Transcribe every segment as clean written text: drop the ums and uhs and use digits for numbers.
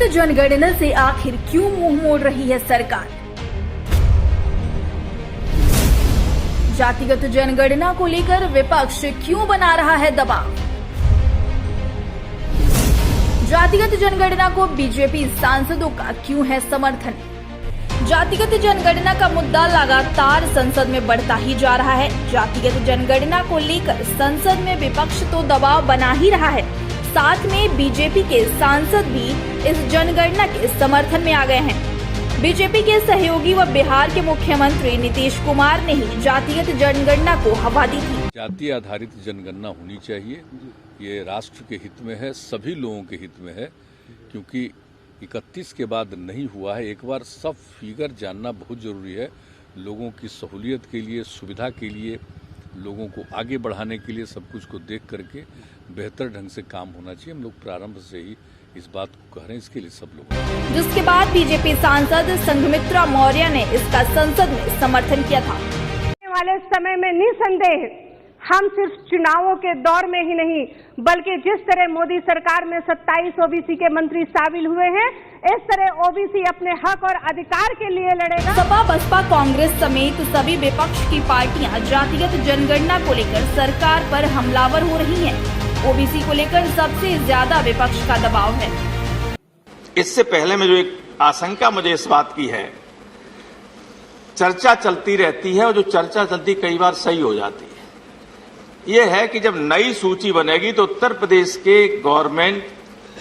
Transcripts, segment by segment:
जातिगत जनगणना से आखिर क्यों मुंह मोड़ रही है सरकार? जातिगत जनगणना को लेकर विपक्ष क्यों बना रहा है दबाव? जातिगत जनगणना को बीजेपी सांसदों का क्यों है समर्थन? जातिगत जनगणना का मुद्दा लगातार संसद में बढ़ता ही जा रहा है। जातिगत जनगणना को लेकर संसद में विपक्ष तो दबाव बना ही रहा है, साथ में बीजेपी के सांसद भी इस जनगणना के समर्थन में आ गए हैं। बीजेपी के सहयोगी व बिहार के मुख्यमंत्री नीतीश कुमार ने ही जातिगत जनगणना को हवा दी थी। जाति आधारित जनगणना होनी चाहिए, ये राष्ट्र के हित में है, सभी लोगों के हित में है, क्योंकि 31 के बाद नहीं हुआ है। एक बार सब फिगर जानना बहुत जरूरी है, लोगों की सहूलियत के लिए, सुविधा के लिए, लोगों को आगे बढ़ाने के लिए सब कुछ को देख करके बेहतर ढंग से काम होना चाहिए। हम लोग प्रारंभ से ही इस बात को कह रहे हैं, इसके लिए सब लोग। जिसके बाद बीजेपी सांसद संघमित्रा मौर्य ने इसका संसद में समर्थन किया था। आने वाले समय में निसंदेह हम सिर्फ चुनावों के दौर में ही नहीं, बल्कि जिस तरह मोदी सरकार में 27 ओबीसी के मंत्री शामिल हुए हैं, इस तरह ओबीसी अपने हक और अधिकार के लिए लड़ेगा। सपा, बसपा, कांग्रेस समेत सभी विपक्ष की पार्टियां जातिगत जनगणना को लेकर सरकार पर हमलावर हो रही हैं। ओबीसी को लेकर सबसे ज्यादा विपक्ष का दबाव है। इससे पहले में जो एक आशंका मुझे इस बात की है, चर्चा चलती रहती है और जो चर्चा चलती कई बार सही हो जाती है। ये है कि जब नई सूची बनेगी तो उत्तर प्रदेश के गवर्नमेंट,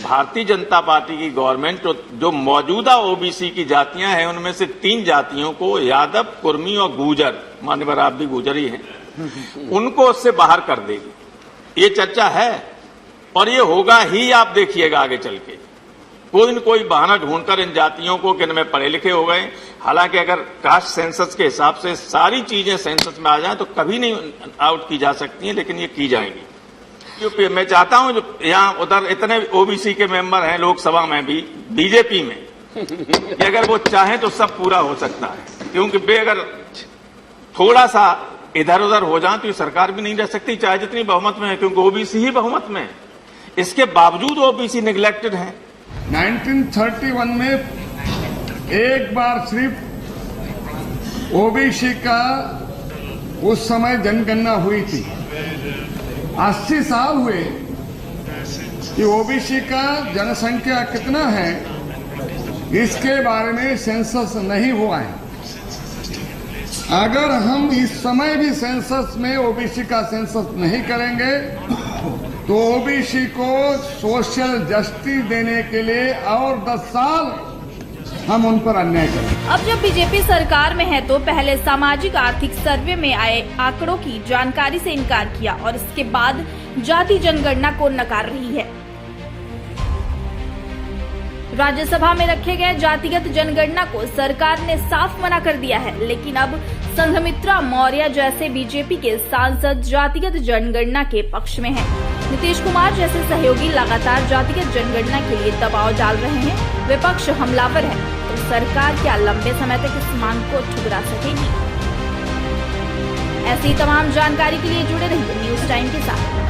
भारतीय जनता पार्टी की गवर्नमेंट, जो मौजूदा ओबीसी की जातियां हैं उनमें से 3 जातियों को, यादव, कुर्मी और गुर्जर, मान्यवर आप भी गुर्जर ही हैं, उनको उससे बाहर कर देगी। ये चर्चा है और ये होगा ही। आप देखिएगा आगे चल के कोई न कोई बहाना ढूंढकर इन जातियों को कि इनमें पढ़े लिखे हो गए। हालांकि अगर कास्ट सेंसस के हिसाब से सारी चीजें सेंसस में आ जाएं तो कभी नहीं आउट की जा सकती हैं, लेकिन ये की जाएंगी। मैं चाहता हूं जो यहाँ उधर इतने ओबीसी के मेंबर हैं लोकसभा में भी, बीजेपी में, कि अगर वो चाहें तो सब पूरा हो सकता है, क्योंकि वे अगर थोड़ा सा इधर उधर हो जाए तो ये सरकार भी नहीं रह सकती, चाहे जितनी बहुमत में है, क्योंकि ओबीसी ही बहुमत में है। इसके बावजूद ओबीसी निगलेक्टेड है। 1931 में एक बार सिर्फ ओबीसी का उस समय जनगणना हुई थी। 80 साल हुए कि ओबीसी का जनसंख्या कितना है इसके बारे में सेंसस नहीं हुआ है। अगर हम इस समय भी सेंसस में ओबीसी का सेंसस नहीं करेंगे तो ओबीसी को सोशल जस्टिस देने के लिए और 10 साल हम उन पर अन्याय करें। अब जब बीजेपी सरकार में है तो पहले सामाजिक आर्थिक सर्वे में आए आंकड़ों की जानकारी से इनकार किया और इसके बाद जाति जनगणना को नकार रही है। राज्यसभा में रखे गए जातिगत जनगणना को सरकार ने साफ मना कर दिया है, लेकिन अब संघमित्रा मौर्य जैसे बीजेपी के सांसद जातिगत जनगणना के पक्ष में हैं। नीतीश कुमार जैसे सहयोगी लगातार जातिगत जनगणना के लिए दबाव डाल रहे हैं। विपक्ष हमलावर है तो सरकार क्या लंबे समय तक इस मांग को ठुकरा सकेगी? ऐसी तमाम जानकारी के लिए जुड़े रहिए न्यूज़ टाइम के साथ।